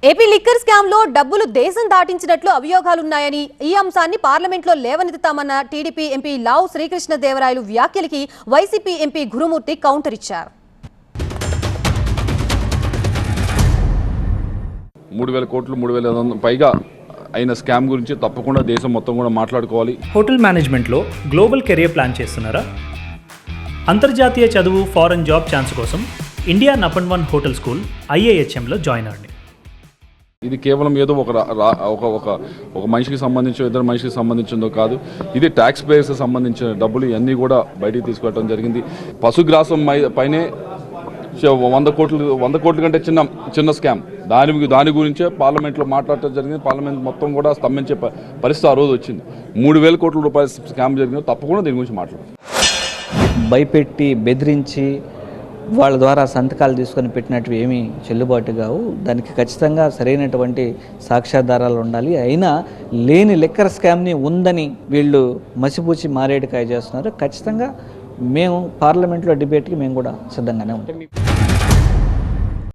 AP liquor scam లో డబ్బులు దేశం దాటించినట్లు అభియోగాలున్నాయని ఈ అంశాన్ని పార్లమెంట్లో లేవనెత్తుతామన్న టీడీపీ ఎంపీ లావు శ్రీకృష్ణదేవరాయలు వ్యాఖ్యలకి వైసీపీ ఎంపీ గురుమూర్తి కౌంటర్ ఇచ్చారు. 3,000 కోట్లు 3,500 పైగా అయిన స్కామ్ గురించి తప్పకుండా దేశం మొత్తం కూడా మాట్లాడుకోవాలి. హోటల్ మేనేజ్మెంట్లో గ్లోబల్ కెరియర్ ప్లాన్ చేస్తున్నారా? అంతర్జాతీయ చదువు ఫారెన్ జాబ్ ఛాన్స్ కోసం ఇండియా నంబర్ 1 హోటల్ స్కూల్ IIHMలో జాయిన్ అవ్వండి. ఇది కేవలం ఏదో ఒక మనిషికి సంబంధించి ఇద్దరు మనిషికి సంబంధించిందో కాదు. ఇది ట్యాక్స్ పేయర్స్కి సంబంధించిన డబ్బులు ఇవన్నీ కూడా బయటికి తీసుకురావడం జరిగింది. పశుగ్రాసం పైనే 100 కోట్ల కంటే చిన్న స్కామ్ దాని గురించే పార్లమెంట్లో మాట్లాడటం జరిగింది. పార్లమెంట్ మొత్తం కూడా స్తంభించే పరిస్థితి ఆ రోజు వచ్చింది. 3,000 కోట్ల రూపాయల స్కామ్ జరిగింది. తప్పకుండా దీని గురించి మాట్లాడతాం. భయపెట్టి బెదిరించి వాళ్ళ ద్వారా సంతకాలు తీసుకొని పెట్టినట్టు ఏమీ చెల్లుబాటు కావు. దానికి ఖచ్చితంగా సరైనటువంటి సాక్ష్యాధారాలు ఉండాలి. అయినా లేని లిక్కర్ స్కామ్ని ఉందని వీళ్ళు మసిపూచి మారేడుకాయ చేస్తున్నారు. ఖచ్చితంగా మేము పార్లమెంట్లో డిబేట్కి మేము కూడా సిద్ధంగానే ఉంటాం.